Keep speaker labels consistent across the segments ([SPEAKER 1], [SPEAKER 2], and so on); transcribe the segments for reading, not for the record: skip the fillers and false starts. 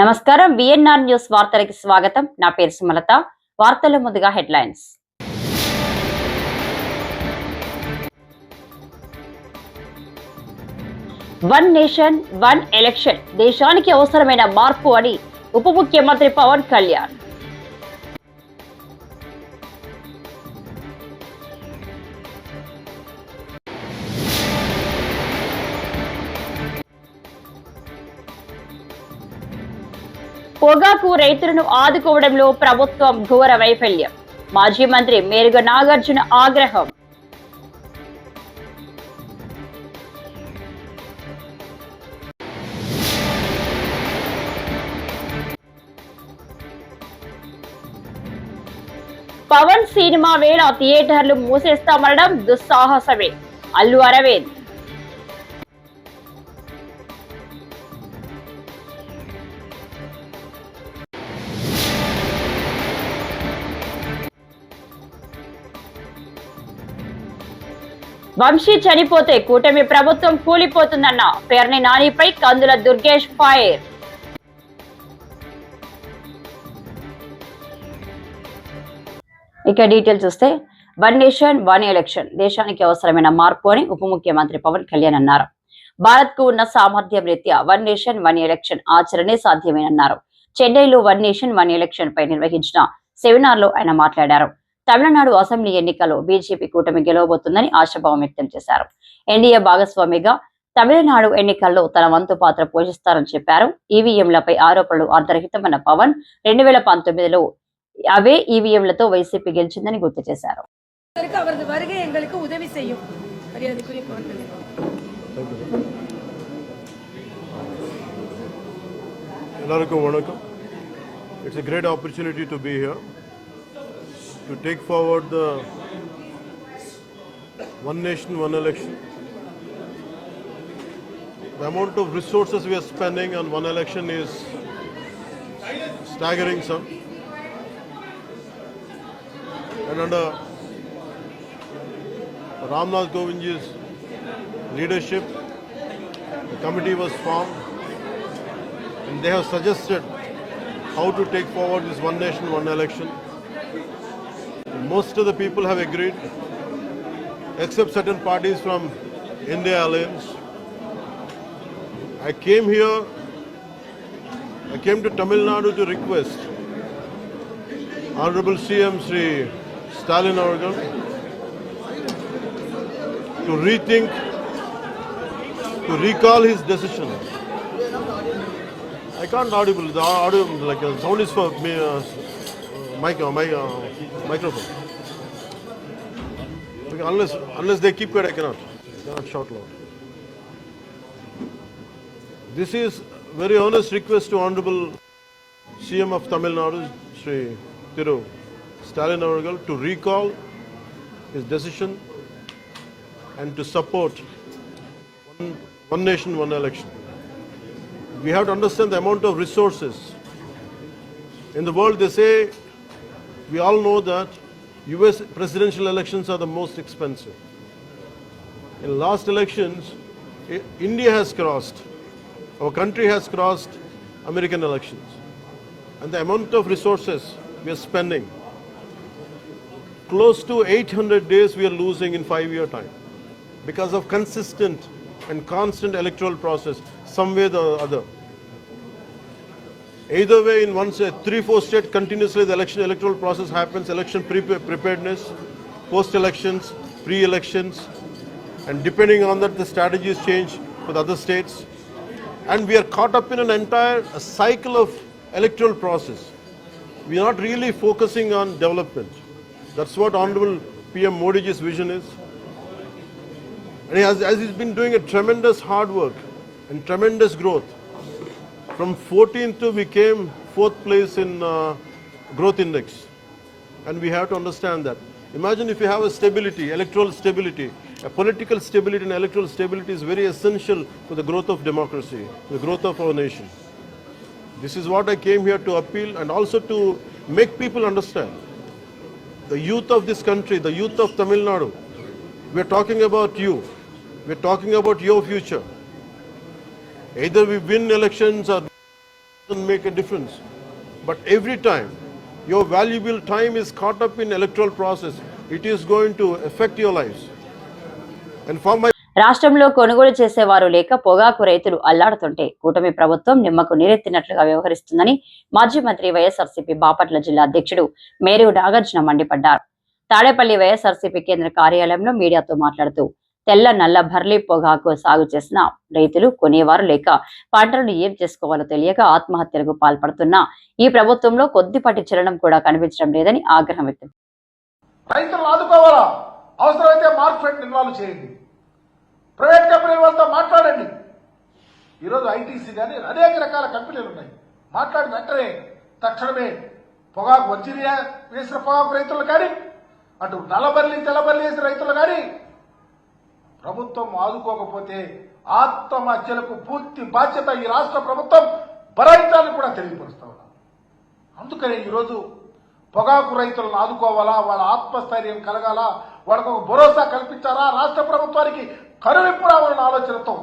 [SPEAKER 1] నమస్కారం BNR news వార్తలకు స్వాగతం. నా పేరు సుమలత. వార్తల ముందుగా headlines. One nation one election దేశానికి అవసరమైన మార్పు అని ఉప ముఖ్యమంత్రి పవన్ కళ్యాణ్. పొగాకు రైతులను ఆదుకోవడంలో ప్రభుత్వం ఘోర వైఫల్యం. మాజీ మంత్రి మేరుగ నాగార్జున ఆగ్రహం. పవన్ సినిమా వేళ థియేటర్లు మూసేస్తామనడం దుస్సాహసమే. అల్లు అరవింద్. వంశీ చనిపోతే కూటమి ప్రభుత్వం కూలిపోతుందన్న పేర్ని నానిపై కందుల దుర్గేష్ ఫైర్. ఇక డీటెయిల్స్ చూస్తే వన్ నేషన్ వన్ ఎలక్షన్ దేశానికి అవసరమైన మార్పు అని ఉప ముఖ్యమంత్రి పవన్ కళ్యాణ్ అన్నారు. భారత్ కు ఉన్న సామర్థ్యం రీత్యా వన్ నేషన్ వన్ ఎలక్షన్ ఆచరణే సాధ్యమేనన్నారు. చెన్నైలో వన్ నేషన్ వన్ ఎలక్షన్ పై నిర్వహించిన సెమినార్ లో ఆయన మాట్లాడారు. తమిళనాడు అసెంబ్లీ ఎన్నికల్లో బీజేపీ కూటమి గెలవబోతుందని ఆశాభావం వ్యక్తం చేశారు. ఎన్డీఏ భాగస్వామిగా తమిళనాడు ఎన్నికల్లో తన వంతు పాత్ర పోషిస్తారని చెప్పారు. ఈవీఎంలపై ఆరోపణలు అర్ధరహితమన్న పవన్ 2019లో అవే ఈవీఎంలతో వైసీపీ గెలిచిందని గుర్తు చేశారు.
[SPEAKER 2] It's a great opportunity to be here to take forward the one nation, one election. The amount of resources we are spending on one election is staggering some. And under Ramnath Kovindji's leadership, the committee was formed and they have suggested how to take forward this one nation, one election. Most of the people have agreed, except certain parties from India Alliance. I came to Tamil Nadu to request Honorable CM Sri Stalin Avargal to rethink, to recall his decision. I can't audible. The audio, like sound is for me. Microphone. Okay, unless they keep quiet, I cannot shout loud. This is very earnest request to Honorable CM of Tamil Nadu, Sri Thiru Stalin Avargal, to recall his decision and to support one nation, one election. We have to understand the amount of resources. In the world, they say, we all know that US presidential elections are the most expensive. In last elections, India has crossed, our country has crossed American elections. And the amount of resources we are spending, close to 800 days we are losing in 5-year time because of consistent and constant electoral process, some way or other. Either way, in one state, 3-4 states continuously the electoral process happens, election preparedness, post-elections, pre-elections, and depending on that the strategies change for the other states. And we are caught up in an entire cycle of electoral process. We are not really focusing on development. That's what Honorable PM Modi's vision is. And as he's been doing a tremendous hard work and tremendous growth. From 14th to we came 4th place in growth index. And we have to understand that. Imagine if you have a stability, electoral stability, a political stability and electoral stability is very essential for the growth of democracy, the growth of our nation. This is what I came here to appeal and also to make people understand. The youth of this country, the youth of Tamil Nadu, we are talking about you. We are talking about your future. Either we win elections or doesn't make a difference. But every time your valuable time is caught up in electoral process, it is going to affect your lives. And for my
[SPEAKER 1] రాష్ట్రంలో కొనుగోలు చేసేవారు లేక పొగాకు రైతులు అల్లాడుతుంటే కూటమి ప్రభుత్వం నిమ్మకు నీరెత్తినట్లుగా వ్యవహరిస్తుందని మాజీ మంత్రి వైఎస్ఆర్సీపీ బాపట్ల జిల్లా అధ్యక్షుడు మేరు నాగార్జున మండిపడ్డారు. తాడేపల్లి వైఎస్ఆర్సీపీ కేంద్ర కార్యాలయంలో మీడియాతో మాట్లాడుతూ తెల్ల నల్ల భర్లీ పొగాకు సాగు చేసిన రైతులు కొనేవారు లేక పంటలను ఏం చేసుకోవాలో తెలియక ఆత్మహత్యలకు పాల్పడుతున్న ఈ ప్రభుత్వంలో కొద్దిపాటి చలనం కూడా కనిపించడం లేదని ఆగ్రహం వ్యక్తం.
[SPEAKER 3] రైతులను ఆదుకోవాలా, అవసరమైతే మార్కెట్ ఇన్వాల్వ్ చేయండి, ప్రైవేట్ కంపెనీల వాళ్ళతో మాట్లాడండి. ఈరోజు ఐటీసీ కానీ అనేక రకాల కంపెనీలు ఉన్నాయి. మాట్లాడిన వెంటనే తక్షణమే పొగాకు వజ్జిరియా వేసిన పొగాకు రైతులు కానీ, అటు నల్లబల్లి తెల్లబల్లి వేసిన రైతులు కానీ ప్రభుత్వం ఆదుకోకపోతే ఆత్మహత్యలకు పూర్తి బాధ్యత ఈ రాష్ట్ర ప్రభుత్వం భరించాలని కూడా తెలియపరుస్తా ఉన్నాం. అందుకనే ఈరోజు పొగాకు రైతులను ఆదుకోవాలా, వాళ్ళ ఆత్మస్థైర్యం కలగాల, వాళ్ళకు ఒక భరోసా కల్పించాలా, రాష్ట్ర ప్రభుత్వానికి కరువిప్పు రావాలన్న ఆలోచనతో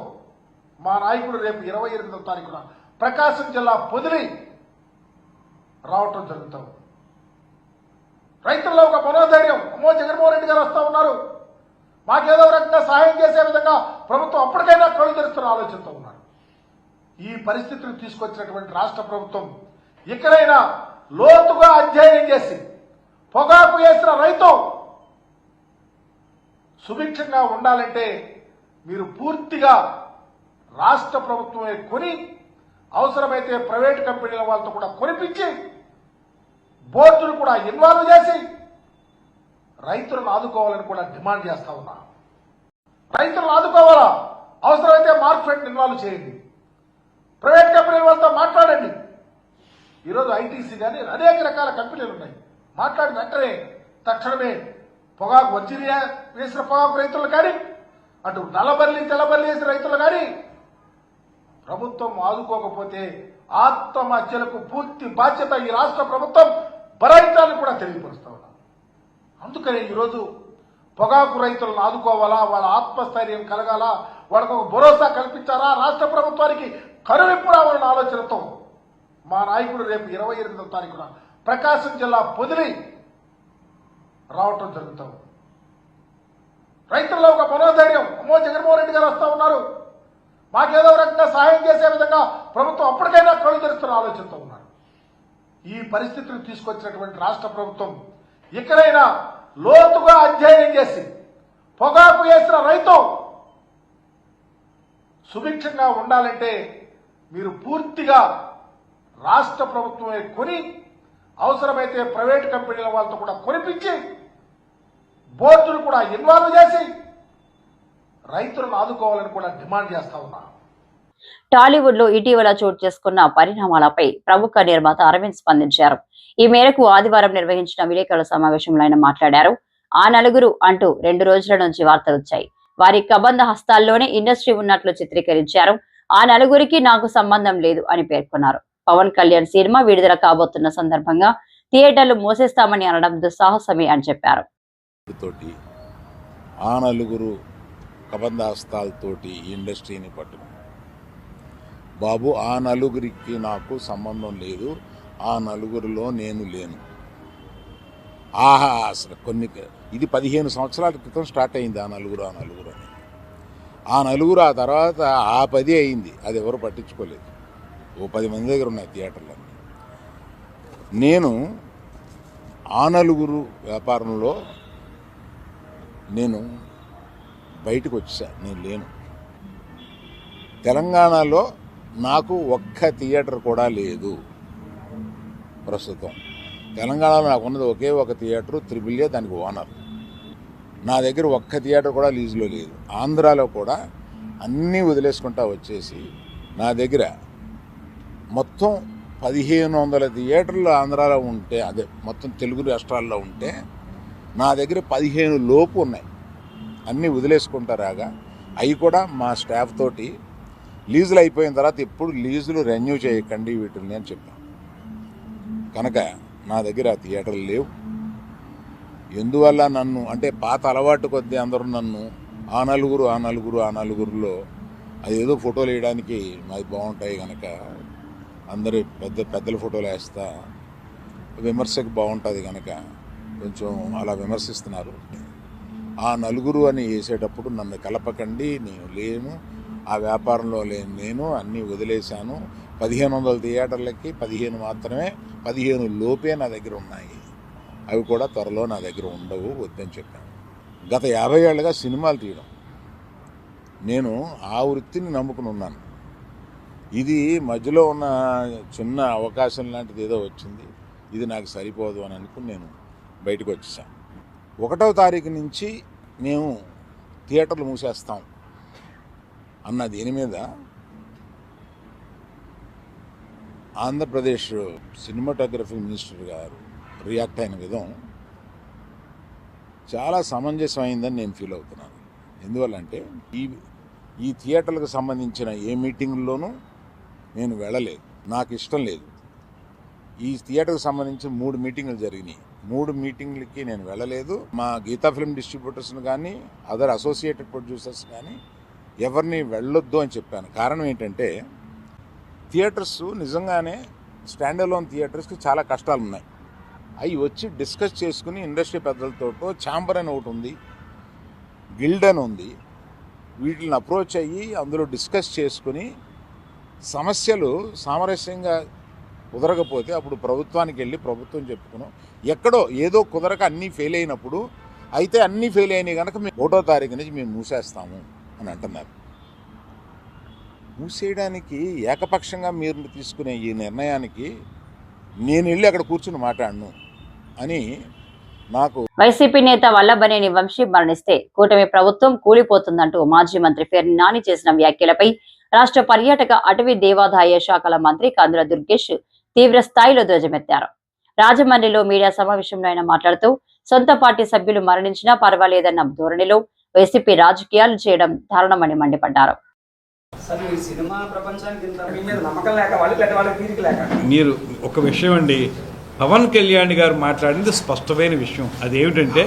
[SPEAKER 3] మా నాయకుడు రేపు 28వ తారీఖున ప్రకాశం జిల్లా పొదిలి రావటం జరుగుతాం. రైతుల్లో ఒక మనోధైర్యం, అమ్మో జగన్మోహన్ రెడ్డి గారు వస్తా ఉన్నారు, మాకేదో రకంగా సహాయం చేసే విధంగా ప్రభుత్వం అప్పటికైనా కళ్ళు తెరుస్తున్న ఆలోచనతో ఉన్నారు. ఈ పరిస్థితులు తీసుకొచ్చినటువంటి రాష్ట్ర ప్రభుత్వం ఇక్కడైనా లోతుగా అధ్యయనం చేసి పొగాకు వేసిన రైతు సుభిక్షంగా ఉండాలంటే మీరు పూర్తిగా రాష్ట్ర ప్రభుత్వమే కొని, అవసరమైతే ప్రైవేట్ కంపెనీల వాళ్ళతో కూడా కొనిపించి, బోర్డులు కూడా ఇన్వాల్వ్ చేసి రైతులను ఆదుకోవాలని కూడా డిమాండ్ చేస్తా ఉన్నా. రైతులను ఆదుకోవాలా, అవసరమైతే మార్కెట్ ఇన్వాల్వ్ చేయండి, ప్రైవేట్ కంపెనీల వాళ్ళతో మాట్లాడండి. ఈరోజు ఐటీసీ కానీ అనేక రకాల కంపెనీలు ఉన్నాయి. మాట్లాడిన వెంటనే తక్షణమే పొగాకు వజ్జిరియా వేసిన పొగాకు రైతులు కానీ, అటు నల్లబల్లి తెల్లబల్లి వేసిన రైతులు కానీ ప్రభుత్వం ఆదుకోకపోతే ఆత్మహత్యలకు పూర్తి బాధ్యత ఈ రాష్ట్ర ప్రభుత్వం భరించాలని కూడా తెలియపరుస్తా ఉన్నాం. అందుకనే ఈరోజు పొగాకు రైతులను ఆదుకోవాలా, వాళ్ళ ఆత్మస్థైర్యం కలగాల, వాళ్ళకు ఒక భరోసా కల్పించాలా, రాష్ట్ర ప్రభుత్వానికి కరువిప్పు రావాలన్న ఆలోచనతో మా నాయకుడు రేపు 28వ తారీఖున ప్రకాశం జిల్లా పొదిలి రావటం జరుగుతాం. రైతుల్లో ఒక మనోధైర్యం, అమ్మో జగన్మోహన్ రెడ్డి గారు వస్తా ఉన్నారు, మాకేదో రకంగా సహాయం చేసే విధంగా ప్రభుత్వం అప్పటికైనా కళ్ళు తెరుస్తున్న ఆలోచనతో ఉన్నారు. ఈ పరిస్థితులు తీసుకొచ్చినటువంటి రాష్ట్ర ప్రభుత్వం ఇక్కడైనా లోతుగా అధ్యయనం చేసి పొగాకు వేసిన రైతు సుభిక్షంగా ఉండాలంటే మీరు పూర్తిగా రాష్ట్ర ప్రభుత్వమే కొని, అవసరమైతే ప్రైవేట్ కంపెనీల వాళ్ళతో కూడా కొనిపించి, బోర్డులు కూడా ఇన్వాల్వ్ చేసి రైతులను ఆదుకోవాలని కూడా డిమాండ్ చేస్తా ఉన్నా.
[SPEAKER 1] టాలీవుడ్ లో ఇటీవల చోటు చేసుకున్న పరిణామాలపై ప్రముఖ నిర్మాత అరవింద్ స్పందించారు. ఈ మేరకు ఆదివారం నిర్వహించిన విలేకరుల సమావేశంలో ఆయన మాట్లాడారు. ఆ నలుగురు అంటూ 2 రోజుల నుంచి వార్తలు వచ్చాయి. వారి కబంధ హస్తాల్లోనే ఇండస్ట్రీ ఉన్నట్లు చిత్రీకరించారు. ఆ నలుగురికి నాకు సంబంధం లేదు అని పేర్కొన్నారు. పవన్ కళ్యాణ్ సినిమా విడుదల కాబోతున్న సందర్భంగా థియేటర్లు మూసేస్తామని అనడం దుస్సాహసమే అని చెప్పారు.
[SPEAKER 4] ఆ నలుగురు కబంధాస్తాలతోటి ఇండస్ట్రీని పట్టుకు బాబు, ఆ నలుగురికి నాకు సంబంధం లేదు, ఆ నలుగురిలో నేను లేను. అసలు ఇది 15 సంవత్సరాల క్రితం స్టార్ట్ అయింది ఆ నలుగురు అని. ఆ నలుగురు ఆ తర్వాత ఆ 10 అయింది, అది ఎవరు పట్టించుకోలేదు. ఓ 10 మంది దగ్గర ఉన్నాయి థియేటర్లన్నీ. నేను ఆ నలుగురు వ్యాపారంలో నేను బయటకు వచ్చా, నేను లేను. తెలంగాణలో నాకు ఒక్క థియేటర్ కూడా లేదు ప్రస్తుతం. తెలంగాణలో నాకు ఉన్నది ఒకే ఒక థియేటర్, త్రిబుల్ ఏ, దానికి ఓనర్. నా దగ్గర ఒక్క థియేటర్ కూడా లీజులో లేదు. ఆంధ్రాలో కూడా అన్నీ వదిలేసుకుంటా వచ్చేసి నా దగ్గర మొత్తం 1500 థియేటర్లు ఆంధ్రాలో ఉంటే, అదే మొత్తం తెలుగు రాష్ట్రాల్లో ఉంటే నా దగ్గర 15 లోపు ఉన్నాయి. అన్నీ వదిలేసుకుంటా రాగా, అవి కూడా మా స్టాఫ్ తోటి లీజులు అయిపోయిన తర్వాత ఎప్పుడు లీజులు రెన్యూ చేయకండి వీటిని అని చెప్పాను. కనుక నా దగ్గర ఆ థియేటర్లు లేవు. ఎందువల్ల నన్ను అంటే పాత అలవాటు కొద్దీ అందరూ నన్ను ఆ నలుగురులో అది ఏదో ఫోటోలు వేయడానికి మాది బాగుంటాయి కనుక అందరు పెద్దల ఫోటోలు వేస్తా విమర్శకు బాగుంటుంది కనుక కొంచెం అలా విమర్శిస్తున్నారు. ఆ నలుగురు అని వేసేటప్పుడు నన్ను కలపకండి, నేను లేను, ఆ వ్యాపారంలో లేను, నేను అన్నీ వదిలేశాను. 1500 థియేటర్లకి 15 మాత్రమే, 15 లోపే నా దగ్గర ఉన్నాయి. అవి కూడా త్వరలో నా దగ్గర ఉండవు, వద్దని చెప్పాను. గత 50 ఏళ్ళుగా సినిమాలు తీయడం, నేను ఆ వృత్తిని నమ్ముకుని ఉన్నాను. ఇది మధ్యలో ఉన్న చిన్న అవకాశం లాంటిది ఏదో వచ్చింది, ఇది నాకు సరిపోదు అని అనుకుని నేను బయటకు వచ్చేసాను. 1వ తారీఖు నుంచి మేము థియేటర్లు మూసేస్తాం అన్న దీని మీద ఆంధ్రప్రదేశ్ సినిమాటోగ్రఫీ మినిస్టర్ గారు రియాక్ట్ అయిన విధం చాలా సమంజసమైందని నేను ఫీల్ అవుతున్నాను. ఎందువల్లంటే ఈ థియేటర్లకు సంబంధించిన ఏ మీటింగుల్లోనూ నేను వెళ్ళలేదు, నాకు ఇష్టం లేదు. ఈ థియేటర్కి సంబంధించి 3 మీటింగులు జరిగినాయి. 3 మీటింగ్లకి నేను వెళ్ళలేదు. మా గీతా ఫిల్మ్ డిస్ట్రిబ్యూటర్స్ని కానీ అదర్ అసోసియేటెడ్ ప్రొడ్యూసర్స్ కానీ ఎవరిని వెళ్ళొద్దు అని చెప్పాను. కారణం ఏంటంటే థియేటర్స్ నిజంగానే స్టాండ్ అలోన్ థియేటర్స్కి చాలా కష్టాలు ఉన్నాయి. అవి వచ్చి డిస్కస్ చేసుకుని ఇండస్ట్రీ పెద్దలతో ఛాంబర్ అని ఒకటి ఉంది, గిల్డ్ అని ఉంది, వీటిని అప్రోచ్ అయ్యి అందులో డిస్కస్ చేసుకుని సమస్యలు సామరస్యంగా కుదరకపోతే అప్పుడు ప్రభుత్వానికి వెళ్ళి ప్రభుత్వం చెప్పుకున్నాం. ఎక్కడో ఏదో కుదరక అన్నీ ఫెయిల్ అయినప్పుడు అయితే అన్నీ ఫెయిల్ అయినాయి కనుక మేము 1వ తారీఖు నుంచి మేము మూసేస్తాము అని అంటున్నారు. మూసేయడానికి ఏకపక్షంగా మీరు తీసుకునే ఈ నిర్ణయానికి నేను వెళ్ళి అక్కడ కూర్చుని మాట్లాడను అని నాకు
[SPEAKER 1] వైసీపీ నేత వల్లభనేని వంశీ మరణిస్తే కూటమి ప్రభుత్వం కూలిపోతుందంటూ మాజీ మంత్రి పేర్ని నాని చేసిన వ్యాఖ్యలపై రాష్ట్ర పర్యాటక అటవీ దేవాదాయ శాఖల మంత్రి కందుల దుర్గేష్ తీవ్ర స్థాయిలో ధ్వజమెత్తారు. రాజమండ్రిలో మీడియా సమావేశంలో ఆయన మాట్లాడుతూ సొంత పార్టీ సభ్యులు మరణించినా పర్వాలేదన్న ధోరణిలో వైసీపీ రాజకీయాలు చేయడం దారుణమని మండిపడ్డారు.
[SPEAKER 5] మీరు ఒక విషయం అండి, పవన్ కళ్యాణ్ గారు మాట్లాడింది స్పష్టమైన విషయం. అదేమిటంటే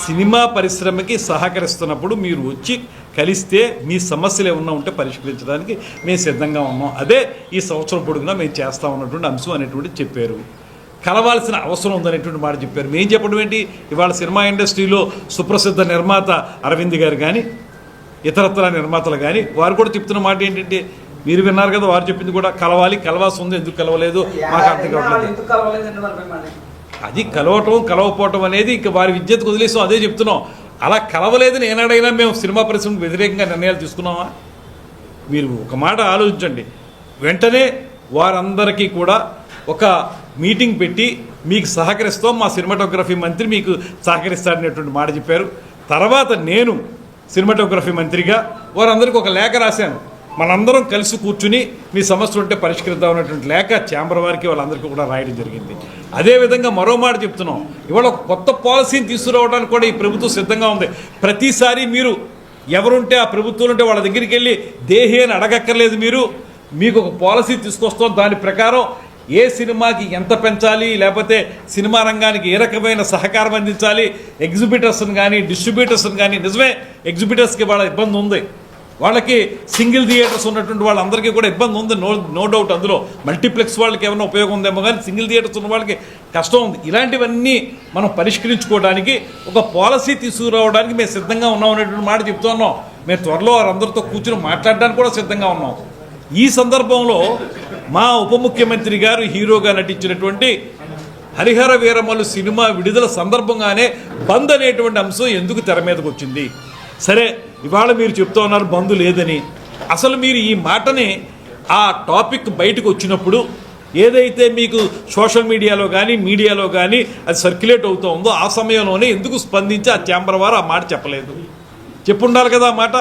[SPEAKER 5] సినిమా పరిశ్రమకి సహకరిస్తున్నప్పుడు మీరు వచ్చి కలిస్తే మీ సమస్యలు ఏమన్నా ఉంటే పరిష్కరించడానికి మేము సిద్ధంగా ఉన్నాం, అదే ఈ సంవత్సరం పొడుగునా మేము చేస్తాం అన్నటువంటి అంశం అనేటువంటి చెప్పారు. కలవాల్సిన అవసరం ఉందనేటువంటి మాట చెప్పారు. మేము చెప్పడం ఏంటి, ఇవాళ సినిమా ఇండస్ట్రీలో సుప్రసిద్ధ నిర్మాత అరవింద్ గారు కానీ ఇతరత్ర నిర్మాతలు కానీ వారు కూడా చెప్తున్న మాట ఏంటంటే మీరు విన్నారు కదా, వారు చెప్పింది కూడా కలవాల్సి ఉంది, ఎందుకు కలవలేదు మాకు అర్థం కావట్లేదు. అది కలవపోవటం అనేది ఇక వారి విద్యకు వదిలేసాం, అదే చెప్తున్నాం. అలా కలవలేదని ఏనాడైనా మేము సినిమా పరిశ్రమకు వ్యతిరేకంగా నిర్ణయాలు తీసుకున్నామా? మీరు ఒక మాట ఆలోచించండి. వెంటనే వారందరికీ కూడా ఒక మీటింగ్ పెట్టి మీకు సహకరిస్తాం, మా సినిమాటోగ్రఫీ మంత్రి మీకు సహకరిస్తాడనేటువంటి మాట చెప్పారు. తర్వాత నేను సినిమాటోగ్రఫీ మంత్రిగా వారందరికీ ఒక లేఖ రాశాను. మనందరం కలిసి కూర్చుని మీ సమస్యలు ఉంటే పరిష్కరిద్దాం అనేటువంటి లేఖ ఛాంబర్ వారికి వాళ్ళందరికీ కూడా రాయడం జరిగింది. అదేవిధంగా మరో మాట చెప్తున్నాం, ఇవాళ ఒక కొత్త పాలసీని తీసుకురావడానికి కూడా ఈ ప్రభుత్వం సిద్ధంగా ఉంది. ప్రతిసారి మీరు ఎవరుంటే ఆ ప్రభుత్వం ఉంటే వాళ్ళ దగ్గరికి వెళ్ళి దేహి అని అడగక్కర్లేదు. మీకు ఒక పాలసీ తీసుకొస్తాం, దాని ప్రకారం ఏ సినిమాకి ఎంత పెంచాలి, లేకపోతే సినిమా రంగానికి ఏ రకమైన సహకారం అందించాలి, ఎగ్జిబిటర్స్ని కానీ డిస్ట్రిబ్యూటర్స్ని కానీ, నిజమే ఎగ్జిబిటర్స్కి వాళ్ళ ఇబ్బంది ఉంది, వాళ్ళకి సింగిల్ థియేటర్స్ ఉన్నటువంటి వాళ్ళందరికీ కూడా ఇబ్బంది ఉంది, నో డౌట్. అందులో మల్టీప్లెక్స్ వాళ్ళకి ఏమైనా ఉపయోగం ఉందేమో కానీ సింగిల్ థియేటర్స్ ఉన్న వాళ్ళకి కష్టం ఉంది. ఇలాంటివన్నీ మనం పరిష్కరించుకోవడానికి ఒక పాలసీ తీసుకురావడానికి మేము సిద్ధంగా ఉన్నాం అనేటువంటి మాట చెప్తున్నాం. మేము త్వరలో వారందరితో కూర్చుని మాట్లాడడానికి కూడా సిద్ధంగా ఉన్నాం. ఈ సందర్భంలో మా ఉప ముఖ్యమంత్రి గారు హీరోగా నటించినటువంటి హరిహర వీరమల్లు సినిమా విడుదల సందర్భంగానే బంద్ అనేటువంటి అంశం ఎందుకు తెర మీదకి వచ్చింది? సరే, ఇవాళ మీరు చెప్తూ ఉన్నారు బంద్ లేదని. అసలు మీరు ఈ మాటని ఆ టాపిక్ బయటకు వచ్చినప్పుడు ఏదైతే మీకు సోషల్ మీడియాలో కానీ అది సర్క్యులేట్ అవుతూ ఉందో ఆ సమయంలోనే ఎందుకు స్పందించి ఆ ఛాంబర్ వారు ఆ మాట చెప్పలేదు? చెప్పుండాలి కదా ఆ మాట.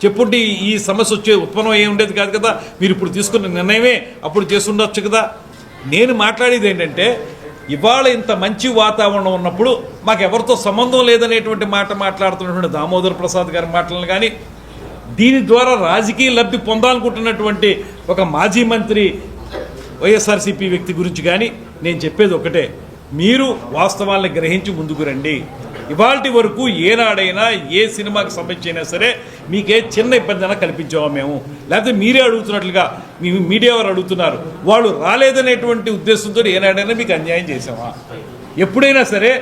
[SPEAKER 5] చెప్పుంటే ఈ సమస్య ఉత్పన్నం అయ్యి ఉండేది కాదు కదా. మీరు ఇప్పుడు తీసుకున్న నిర్ణయమే అప్పుడు చేసి ఉండొచ్చు కదా. నేను మాట్లాడేది ఏంటంటే ఇవాళ ఇంత మంచి వాతావరణం ఉన్నప్పుడు మాకు ఎవరితో సంబంధం లేదనేటువంటి మాట మాట్లాడుతున్నటువంటి దామోదర్ ప్రసాద్ గారి మాటలను కానీ, దీని ద్వారా రాజకీయ లబ్ధి పొందాలనుకుంటున్నటువంటి ఒక మాజీ మంత్రి వైఎస్ఆర్సీపీ వ్యక్తి గురించి కానీ నేను చెప్పేది ఒకటే, మీరు వాస్తవాలను గ్రహించి ముందుకు రండి. ఇవాల్టి వరకు ఏనాడైనా ఏ సినిమాకి సంబంధించి అయినా సరే మీకే చిన్న ఇబ్బంది అయినా కల్పించామా మేము? లేకపోతే మీరే అడుగుతున్నట్లుగా మీ మీడియా వారు అడుగుతున్నారు, వాళ్ళు రాలేదనేటువంటి ఉద్దేశంతో ఏనాడైనా మీకు అన్యాయం చేసామా? ఎప్పుడైనా సరే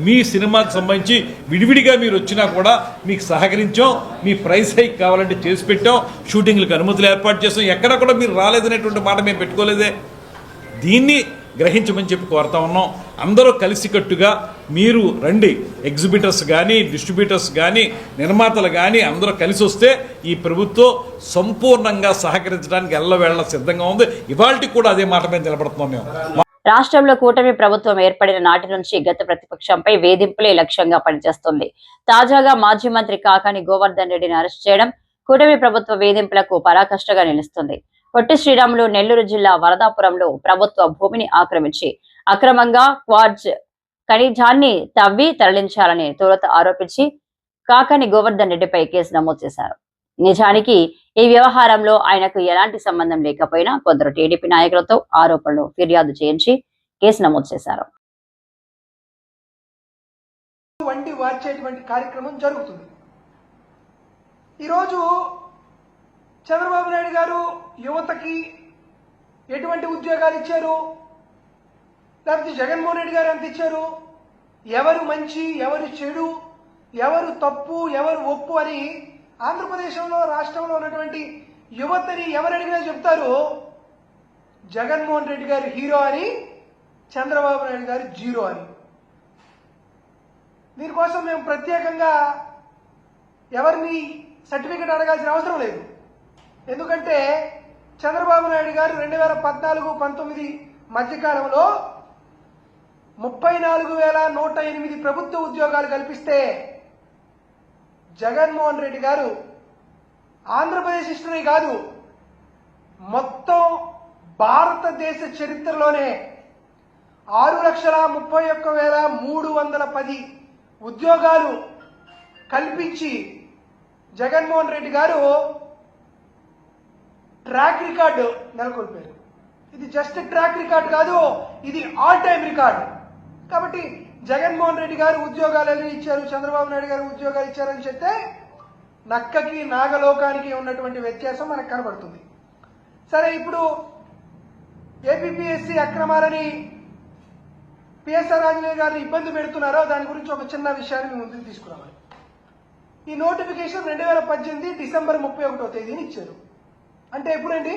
[SPEAKER 5] మీ సినిమాకి సంబంధించి విడివిడిగా మీరు వచ్చినా కూడా మీకు సహకరించాం, మీ ప్రైస్ హైక్ కావాలంటే చేసి పెట్టాం, షూటింగ్లకు అనుమతులు ఏర్పాటు చేసాం, ఎక్కడ కూడా మీరు రాలేదనేటువంటి మాట మేము పెట్టుకోలేదే. దీన్ని గ్రహించమని చెప్పి కోరుతా ఉన్నాం. అందరూ కలిసికట్టుగా మీరు రండి, ఎగ్జిబిటర్స్ కానీ డిస్ట్రిబ్యూటర్స్ కానీ నిర్మాతలు కానీ అందరూ కలిసి వస్తే ఈ ప్రభుత్వం సంపూర్ణంగా సహకరించడానికి ఎల్లవేళ సిద్ధంగా ఉంది. ఇవాళకి కూడా అదే మాట మీద నిలబడుతున్నాం మేము.
[SPEAKER 1] రాష్ట్రంలో కూటమి ప్రభుత్వం ఏర్పడిన నాటి నుంచి గత ప్రతిపక్షంపై వేధింపులే లక్ష్యంగా పనిచేస్తుంది. తాజాగా మాజీ మంత్రి కాకాని గోవర్ధన్ రెడ్డిని అరెస్ట్ చేయడం కూటమి ప్రభుత్వ వేధింపులకు పరాకాష్ఠగా నిలుస్తుంది. పొట్టి శ్రీరాములు నెల్లూరు జిల్లా వరదాపురంలో ప్రభుత్వ భూమిని ఆక్రమించి అక్రమంగా క్వార్ట్జ్ ఖనిజాన్ని తవ్వి తరలించాలని తొలుత ఆరోపించి కాకాని గోవర్ధన్ రెడ్డిపై కేసు నమోదు చేశారు. నిజానికి ఈ వ్యవహారంలో ఆయనకు ఎలాంటి సంబంధం లేకపోయినా కొందరు టీడీపీ నాయకులతో ఆరోపణలు ఫిర్యాదు చేయించి కేసు నమోదు చేశారు.
[SPEAKER 6] వండి వార్చేటువంటి కార్యక్రమం జరుగుతుంది. ఈరోజు చంద్రబాబు నాయుడు గారు యువతకి ఎటువంటి ఉద్యోగాలు ఇచ్చారు, లేకపోతే జగన్మోహన్ రెడ్డి గారు ఎంత ఇచ్చారు, ఎవరు మంచి ఎవరు చెడు, ఎవరు తప్పు ఎవరు ఒప్పు అని ఆంధ్రప్రదేశ్లో రాష్ట్రంలో ఉన్నటువంటి యువతని ఎవరు అడిగినా చెప్తారు జగన్మోహన్ రెడ్డి గారు హీరో అని, చంద్రబాబు నాయుడు గారు జీరో అని. దీనికోసం మేము ప్రత్యేకంగా ఎవరిని సర్టిఫికెట్ అడగాల్సిన అవసరం లేదు. ఎందుకంటే చంద్రబాబు నాయుడు గారు 2014-19 మధ్యకాలంలో 34,108 ప్రభుత్వ ఉద్యోగాలు కల్పిస్తే జగన్మోహన్ రెడ్డి గారు ఆంధ్రప్రదేశ్ హిస్టరీ కాదు, మొత్తం భారతదేశ చరిత్రలోనే 6,31,310 ఉద్యోగాలు కల్పించి జగన్మోహన్ రెడ్డి గారు ట్రాక్ రికార్డు నెలకొల్పారు. ఇది జస్ట్ ట్రాక్ రికార్డు కాదు, ఇది ఆల్ టైమ్ రికార్డు. కాబట్టి జగన్మోహన్ రెడ్డి గారు ఉద్యోగాలు ఇచ్చారు, చంద్రబాబు నాయుడు గారు ఉద్యోగాలు ఇచ్చారని చెప్తే నక్కకి నాగలోకానికి ఉన్నటువంటి వ్యత్యాసం మనకు కనబడుతుంది. సరే, ఇప్పుడు ఏపీపీఎస్సీ అక్రమాలని పిఎస్ఆర్ ఆంజనేయ గారిని ఇబ్బంది పెడుతున్నారో దాని గురించి ఒక చిన్న విషయాన్ని మీ ముందుకు తీసుకురావాలి. ఈ నోటిఫికేషన్ 2018 డిసెంబర్ 31వ తేదీని ఇచ్చారు. అంటే ఎప్పుడండి?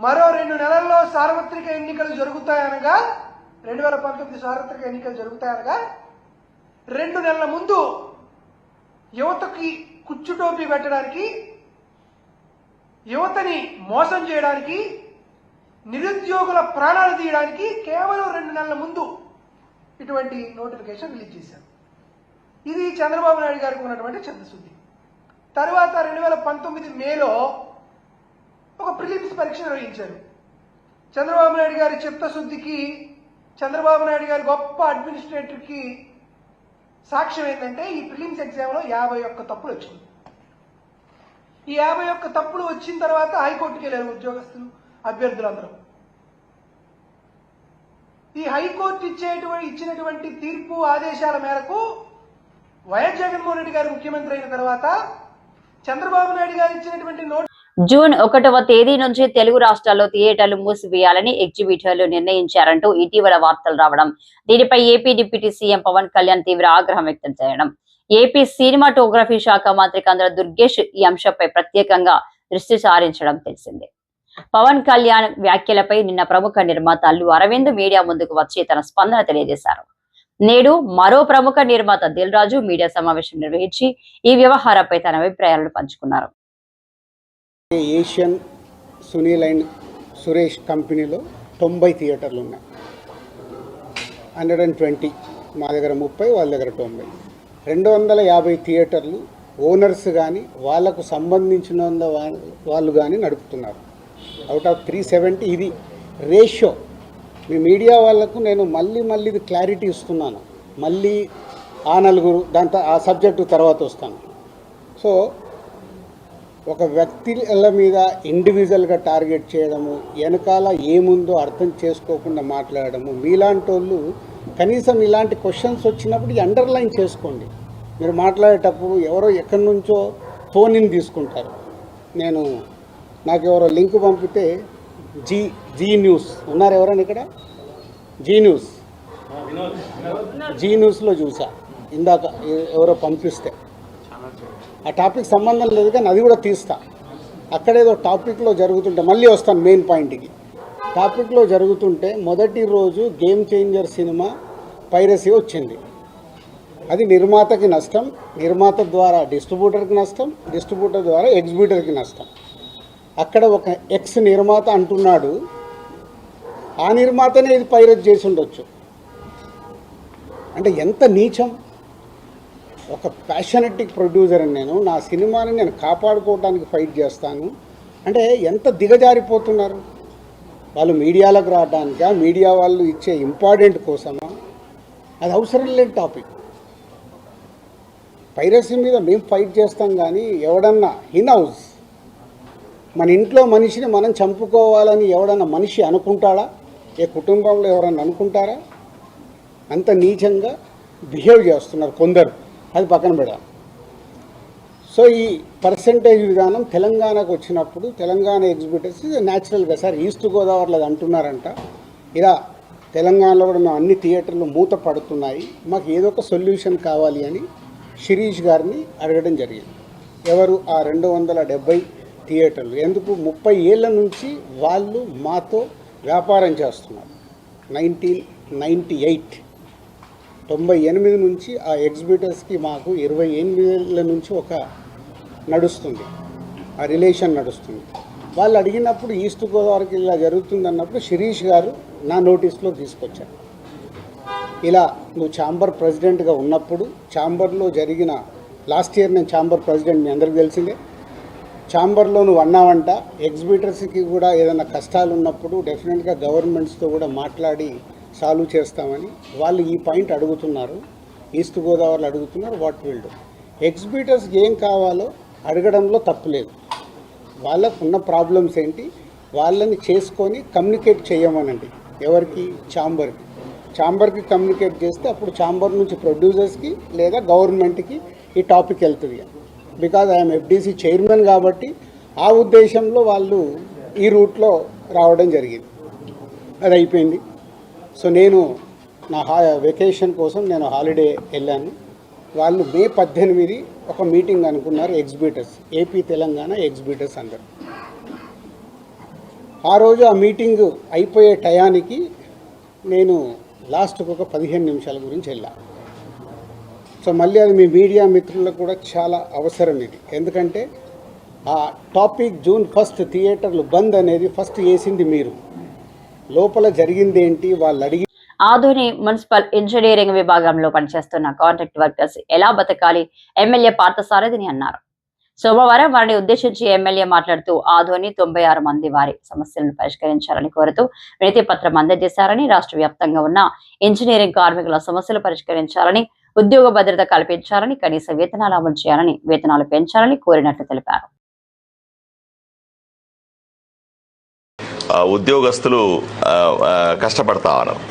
[SPEAKER 6] మరో 2 నెలల్లో సార్వత్రిక ఎన్నికలు జరుగుతాయనగా, 2019 సార్వత్రిక ఎన్నికలు జరుగుతాయనగా 2 నెలల ముందు యువతకి కుచ్చుటోపీ పెట్టడానికి, యువతని మోసం చేయడానికి, నిరుద్యోగుల ప్రాణాలు తీయడానికి కేవలం 2 నెలల ముందు ఇటువంటి నోటిఫికేషన్ రిలీజ్ చేశారు. ఇది చంద్రబాబు నాయుడు గారికి ఉన్నటువంటి చిత్తశుద్ధి. తర్వాత 2019 మేలో ఒక ప్రిలిమ్స్ పరీక్ష నిర్వహించారు. చంద్రబాబు నాయుడు గారి చిత్తశుద్ధికి, చంద్రబాబు నాయుడు గారి గొప్ప అడ్మినిస్ట్రేటర్కి సాక్ష్యం ఏంటంటే ఈ ప్రిలిమ్స్ ఎగ్జామ్లో 51 తప్పులు వచ్చింది. ఈ 51 తప్పులు వచ్చిన తర్వాత హైకోర్టుకి వెళ్ళారు ఉద్యోగస్తులు, అభ్యర్థులందరూ. ఈ హైకోర్టు ఇచ్చినటువంటి తీర్పు ఆదేశాల మేరకు వైఎస్ జగన్మోహన్ రెడ్డి గారు ముఖ్యమంత్రి అయిన తర్వాత చంద్రబాబు నాయుడు గారు ఇచ్చినటువంటి
[SPEAKER 1] జూన్ 1వ తేదీ నుంచి తెలుగు రాష్ట్రాల్లో థియేటర్లు మూసివేయాలని ఎగ్జిబిటర్లు నిర్ణయించారంటూ ఇటీవల వార్తలు రావడం, దీనిపై AP deputy CM Pawan Kalyan తీవ్ర ఆగ్రహం వ్యక్తం చేయడం, ఏపీ సినిమాటోగ్రఫీ శాఖ మంత్రి కందుల దుర్గేష్ ఈ అంశంపై ప్రత్యేకంగా దృష్టి సారించడం తెలిసిందే. పవన్ కళ్యాణ్ వ్యాఖ్యలపై నిన్న ప్రముఖ నిర్మాత అల్లు అరవింద్ మీడియా ముందుకు వచ్చి తన స్పందన తెలియజేశారు. నేడు మరో ప్రముఖ నిర్మాత దిల్ రాజు మీడియా సమావేశం నిర్వహించి ఈ వ్యవహారంపై తన అభిప్రాయాలను పంచుకున్నారు.
[SPEAKER 7] ఏషియన్ సునీల్ అండ్ సురేష్ కంపెనీలో 90 థియేటర్లు ఉన్నాయి. 120 మా దగ్గర 30, వాళ్ళ దగ్గర 90. 250 థియేటర్లు ఓనర్స్ కానీ వాళ్లకు సంబంధించిన వాళ్ళు కానీ నడుపుతున్నారు. అవుట్ ఆఫ్ 370 ఇది రేషియో. మీ మీడియా వాళ్ళకు నేను మళ్ళీ ఇది క్లారిటీ ఇస్తున్నాను. మళ్ళీ ఆ నలుగురు దాంతో ఆ సబ్జెక్టు తర్వాత వస్తాను. సో ఒక వ్యక్తుల మీద ఇండివిజువల్గా టార్గెట్ చేయడము, వెనకాల ఏముందో అర్థం చేసుకోకుండా మాట్లాడడము, మీలాంటి వాళ్ళు కనీసం ఇలాంటి క్వశ్చన్స్ వచ్చినప్పుడు ఈ అండర్లైన్ చేసుకోండి. మీరు మాట్లాడేటప్పుడు ఎవరో ఎక్కడి నుంచో ఫోన్ ఇన్ తీసుకుంటారు. నాకు ఎవరో లింక్ పంపితే జీ న్యూస్ ఉన్నారు ఎవరైనా ఇక్కడ? జీ న్యూస్లో చూసా ఇందాక ఎవరో పంపిస్తే. ఆ టాపిక్ సంబంధం లేదు కానీ అది కూడా తీస్తా. అక్కడేదో టాపిక్లో జరుగుతుంటే మళ్ళీ వస్తాను మెయిన్ పాయింట్కి. టాపిక్లో జరుగుతుంటే మొదటి రోజు గేమ్ చేంజర్ సినిమా పైరసీ వచ్చింది. అది నిర్మాతకి నష్టం, నిర్మాత ద్వారా డిస్ట్రిబ్యూటర్కి నష్టం, డిస్ట్రిబ్యూటర్ ద్వారా ఎగ్జిబ్యూటర్కి నష్టం. అక్కడ ఒక ఎక్స్ నిర్మాత అంటున్నాడు, ఆ నిర్మాతనే ఇది పైరసీ చేసి ఉండొచ్చు. అంటే ఎంత నీచం! ఒక ప్యాషనెటిక్ ప్రొడ్యూసర్ అని నా సినిమాని నేను కాపాడుకోవడానికి ఫైట్ చేస్తాను అంటే ఎంత దిగజారిపోతున్నారు వాళ్ళు. మీడియాలకు రావడానికా, మీడియా వాళ్ళు ఇచ్చే ఇంపార్టెంట్ కోసమా? అది అవసరం లేని టాపిక్. పైరసీ మీద మేము ఫైట్ చేస్తాం కానీ ఎవడన్నా హౌస్ మన ఇంట్లో మనిషిని మనం చంపుకోవాలని ఎవడన్నా మనిషి అనుకుంటాడా? ఏ కుటుంబంలో ఎవరన్నా అనుకుంటారా? అంత నీచంగా బిహేవ్ చేస్తున్నారు కొందరు. అది పక్కన పెడాలి. సో ఈ పర్సంటేజ్ విధానం తెలంగాణకు వచ్చినప్పుడు తెలంగాణ ఎగ్జిబిటర్స్ న్యాచురల్గా సార్ ఈస్ట్ గోదావరిలో అది అంటున్నారంట, ఇలా తెలంగాణలో కూడా మేము అన్ని థియేటర్లు మూత పడుతున్నాయి, మాకు ఏదో ఒక సొల్యూషన్ కావాలి అని శిరీష్ గారిని అడగడం జరిగింది. ఎవరు ఆ 270 థియేటర్లు? ఎందుకు 30 ఏళ్ళ నుంచి వాళ్ళు మాతో వ్యాపారం చేస్తున్నారు. 98 నుంచి ఆ ఎగ్జిబిటర్స్కి మాకు 28 ఏళ్ళ నుంచి ఒక నడుస్తుంది, ఆ రిలేషన్ నడుస్తుంది. వాళ్ళు అడిగినప్పుడు ఈస్ట్ గోదావరికి ఇలా జరుగుతుంది అన్నప్పుడు శిరీష్ గారు నా నోటీస్లో తీసుకొచ్చారు. ఇలా నువ్వు ఛాంబర్ ప్రెసిడెంట్గా ఉన్నప్పుడు ఛాంబర్లో జరిగిన లాస్ట్ ఇయర్ నేను ఛాంబర్ ప్రెసిడెంట్, మీ అందరికీ తెలిసిందే. ఛాంబర్లో నువ్వు అన్నావంట ఎగ్జిబిటర్స్కి కూడా ఏదైనా కష్టాలు ఉన్నప్పుడు డెఫినెట్గా గవర్నమెంట్స్తో కూడా మాట్లాడి సాల్వ్ చేస్తామని వాళ్ళు ఈ పాయింట్ అడుగుతున్నారు. ఈస్ట్ గోదావరిలో అడుగుతున్నారు. What will do? ఎగ్జిబిటర్స్కి ఏం కావాలో అడగడంలో తప్పులేదు. వాళ్ళకు ఉన్న ప్రాబ్లమ్స్ ఏంటి వాళ్ళని చేసుకొని కమ్యూనికేట్ చేయమనండి. ఎవరికి? ఛాంబర్కి కమ్యూనికేట్ చేస్తే అప్పుడు ఛాంబర్ నుంచి ప్రొడ్యూసర్స్కి లేదా గవర్నమెంట్కి ఈ టాపిక్ వెళ్తుంది. బికాజ్ ఐఎమ్ ఎఫ్డీసీ చైర్మన్ కాబట్టి ఆ ఉద్దేశంలో వాళ్ళు ఈ రూట్లో రావడం జరిగింది. అది అయిపోయింది. సో నేను నా వెకేషన్ కోసం నేను హాలిడే వెళ్ళాను. వాళ్ళు మే 18 ఒక మీటింగ్ అనుకున్నారు ఎగ్జిబిటర్స్, ఏపీ తెలంగాణ ఎగ్జిబిటర్స్ అందరు. ఆ రోజు ఆ మీటింగ్ అయిపోయే టయానికి నేను లాస్ట్కి ఒక 15 నిమిషాల గురించి వెళ్ళాను. సో మళ్ళీ అది మీ మీడియా మిత్రులకు కూడా చాలా అవసరం ఇది. ఎందుకంటే ఆ టాపిక్ June 1 థియేటర్లు బంద్ అనేది ఫస్ట్ వేసింది మీరు. లోపల జరిగింది ఏంటి వాళ్ళు అడిగి
[SPEAKER 1] ఆధుని మున్సిపల్ ఇంజనీరింగ్ విభాగంలో పనిచేస్తున్న కాంట్రాక్ట్ వర్కర్స్ ఎలా బతకాలి ఎమ్మెల్యే పార్థసారథిని అన్నారు. సోమవారం వారిని ఉద్దేశించి ఎమ్మెల్యే మాట్లాడుతూ ఆధోని 96 మంది వారి సమస్యలను పరిష్కరించాలని కోరుతూ వినతి పత్రం అందజేశారని, రాష్ట్ర వ్యాప్తంగా ఉన్న ఇంజనీరింగ్ కార్మికుల సమస్యలు పరిష్కరించాలని, ఉద్యోగ భద్రత కల్పించాలని, కనీస వేతనాలు అమలు చేయాలని, వేతనాలు పెంచాలని కోరినట్లు తెలిపారు.
[SPEAKER 8] ఉద్యోగస్తులు కష్టపడతా ఉన్నారు.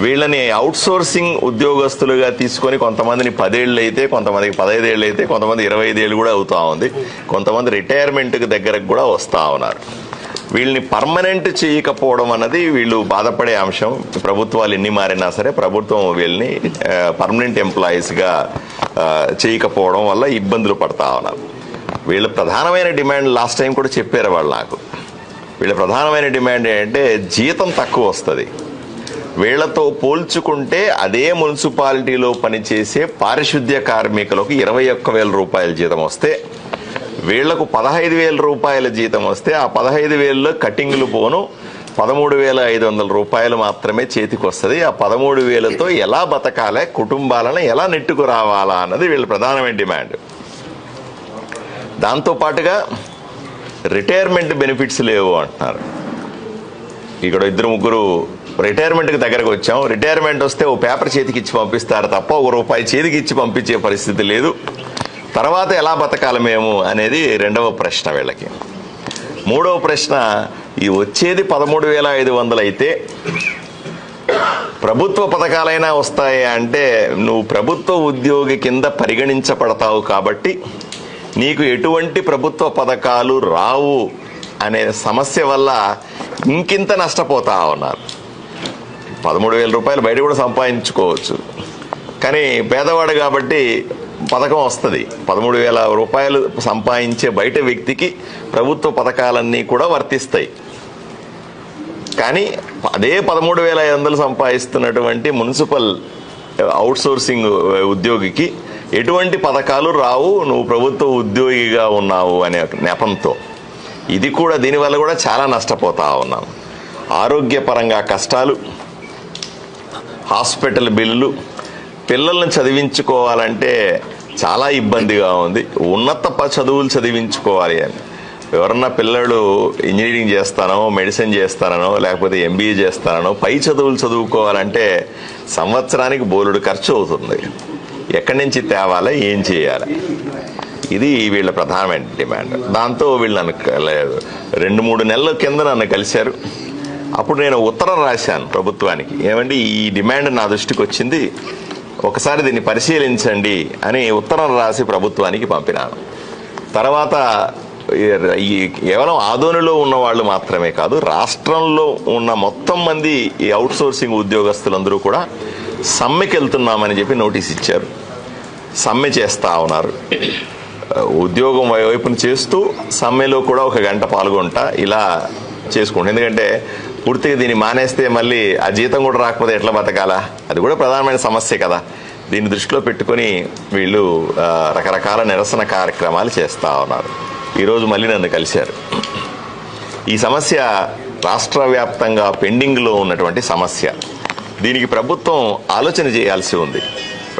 [SPEAKER 8] వీళ్ళని అవుట్సోర్సింగ్ ఉద్యోగస్తులుగా తీసుకొని కొంతమందిని 10 ఏళ్ళు అయితే, కొంతమందికి 15 ఏళ్ళు అయితే, కొంతమంది 25 ఏళ్ళు కూడా అవుతా ఉంది. కొంతమంది రిటైర్మెంట్ దగ్గరకు కూడా వస్తూ ఉన్నారు. వీళ్ళని పర్మనెంట్ చేయకపోవడం అన్నది వీళ్ళు బాధపడే అంశం. ప్రభుత్వాలు ఎన్ని మారినా సరే ప్రభుత్వం వీళ్ళని పర్మనెంట్ ఎంప్లాయీస్గా చేయకపోవడం వల్ల ఇబ్బందులు పడతా ఉన్నారు. వీళ్ళ ప్రధానమైన డిమాండ్ లాస్ట్ టైం కూడా చెప్పారు వాళ్ళు నాకు. వీళ్ళ ప్రధానమైన డిమాండ్ ఏంటంటే జీతం తక్కువ వస్తుంది. వీళ్లతో పోల్చుకుంటే అదే మున్సిపాలిటీలో పనిచేసే పారిశుద్ధ్య కార్మికులకు 21,000 రూపాయల జీతం వస్తే, వీళ్లకు 15,000 రూపాయల జీతం వస్తే ఆ 15,000లో కటింగ్లు పోను 13,500 రూపాయలు మాత్రమే చేతికి వస్తుంది. ఆ 13,000తో ఎలా బతకాలి, కుటుంబాలను ఎలా నెట్టుకు రావాలా అన్నది వీళ్ళ ప్రధానమైన డిమాండ్. దాంతోపాటుగా రిటైర్మెంట్ బెనిఫిట్స్ లేవు అంటున్నారు. ఇక్కడ 2-3 రిటైర్మెంట్కి దగ్గరకు వచ్చాం. రిటైర్మెంట్ వస్తే ఓ పేపర్ చేతికి ఇచ్చి పంపిస్తారు తప్ప ₹1 చేతికి ఇచ్చి పంపించే పరిస్థితి లేదు. తర్వాత ఎలా బతకాలి మేము అనేది రెండవ ప్రశ్న వీళ్ళకి. మూడవ ప్రశ్న, ఈ వచ్చేది 13,500 అయితే ప్రభుత్వ పథకాలైనా వస్తాయి అంటే నువ్వు ప్రభుత్వ ఉద్యోగి కింద పరిగణించబడతావు కాబట్టి నీకు ఎటువంటి ప్రభుత్వ పథకాలు రావు అనే సమస్య వల్ల ఇంకింత నష్టపోతా ఉన్నారు. 13,000 రూపాయలు బయట కూడా సంపాదించుకోవచ్చు, కానీ పేదవాడు కాబట్టి పథకం వస్తుంది. 13,000 రూపాయలు సంపాదించే బయట వ్యక్తికి ప్రభుత్వ పథకాలన్నీ కూడా వర్తిస్తాయి. కానీ అదే 13,500 సంపాదిస్తున్నటువంటి మున్సిపల్ అవుట్సోర్సింగ్ ఉద్యోగికి ఎటువంటి పథకాలు రావు, నువ్వు ప్రభుత్వ ఉద్యోగిగా ఉన్నావు అనే నెపంతో ఇది కూడా దీనివల్ల కూడా చాలా నష్టపోతా ఉన్నాం. ఆరోగ్యపరంగా కష్టాలు, హాస్పిటల్ బిల్లులు, పిల్లల్ని చదివించుకోవాలంటే చాలా ఇబ్బందిగా ఉంది. ఉన్నత చదువులు చదివించుకోవాలి అని ఎవరన్నా పిల్లలు ఇంజనీరింగ్ చేస్తానో, మెడిసిన్ చేస్తానో, లేకపోతే MBA చేస్తానో పై చదువులు చదువుకోవాలంటే సంవత్సరానికి బోలెడు ఖర్చు అవుతుంది. ఎక్కడి నుంచి తేవాలా, ఏం చేయాలి, ఇది వీళ్ళ ప్రధానమైన డిమాండ్. దాంతో వీళ్ళు నన్ను 2-3 నెలల కింద నన్ను కలిశారు. అప్పుడు నేను ఉత్తరం రాశాను ప్రభుత్వానికి, ఏమండి ఈ డిమాండ్ నా దృష్టికి వచ్చింది, ఒకసారి దీన్ని పరిశీలించండి అని ఉత్తరం రాసి ప్రభుత్వానికి పంపినాను. తర్వాత ఈ కేవలం ఆదోనిలో ఉన్న వాళ్ళు మాత్రమే కాదు, రాష్ట్రంలో ఉన్న మొత్తం మంది ఈ అవుట్సోర్సింగ్ ఉద్యోగస్తులందరూ కూడా సమ్మెకి వెళ్తున్నామని చెప్పి నోటీస్ ఇచ్చారు. సమ్మె చేస్తా ఉన్నారు. ఉద్యోగం వైపును చేస్తూ సమ్మెలో కూడా 1 గంట పాల్గొంటా ఇలా చేసుకుంటాం. ఎందుకంటే పూర్తిగా దీన్ని మానేస్తే మళ్ళీ ఆ జీతం కూడా రాకపోతే ఎట్లా బతకాలా, అది కూడా ప్రధానమైన సమస్య కదా. దీన్ని దృష్టిలో పెట్టుకుని వీళ్ళు రకరకాల నిరసన కార్యక్రమాలు చేస్తూ ఉన్నారు. ఈరోజు మళ్ళీ నన్ను కలిశారు. ఈ సమస్య రాష్ట్ర వ్యాప్తంగా పెండింగ్లో ఉన్నటువంటి సమస్య. దీనికి ప్రభుత్వం ఆలోచన చేయాల్సి ఉంది.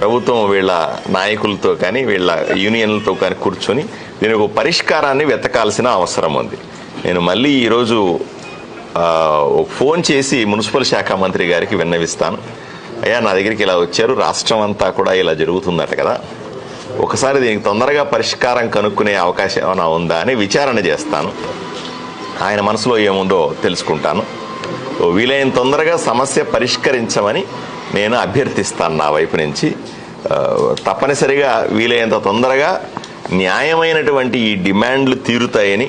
[SPEAKER 8] ప్రభుత్వం వీళ్ళ నాయకులతో కానీ వీళ్ళ యూనియన్లతో కానీ కూర్చొని దీనికి ఒక పరిష్కారాన్ని వెతకాల్సిన అవసరం ఉంది. నేను మళ్ళీ ఈరోజు ఫోన్ చేసి మున్సిపల్ శాఖ మంత్రి గారికి విన్నవిస్తాను. అయ్యా నా దగ్గరికి ఇలా వచ్చారు, రాష్ట్రం అంతా కూడా ఇలా జరుగుతుందట కదా, ఒకసారి దీనికి తొందరగా పరిష్కారం కనుక్కునే అవకాశం ఏమైనా ఉందా అని విచారణ చేస్తాను. ఆయన మనసులో ఏముందో తెలుసుకుంటాను. వీలైన తొందరగా సమస్య పరిష్కరించమని నేను అభ్యర్థిస్తాను నా వైపు నుంచి. తప్పనిసరిగా వీలైనంత తొందరగా న్యాయమైనటువంటి ఈ డిమాండ్లు తీరుతాయని,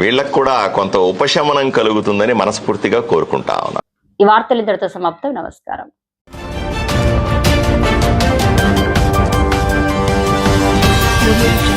[SPEAKER 8] వీళ్ళకు కూడా కొంత ఉపశమనం కలుగుతుందని మనస్ఫూర్తిగా కోరుకుంటా ఉన్నాను.
[SPEAKER 1] ఈ వార్తలు ఇంతటితో సమాప్తం. నమస్కారం.
[SPEAKER 9] Thank you.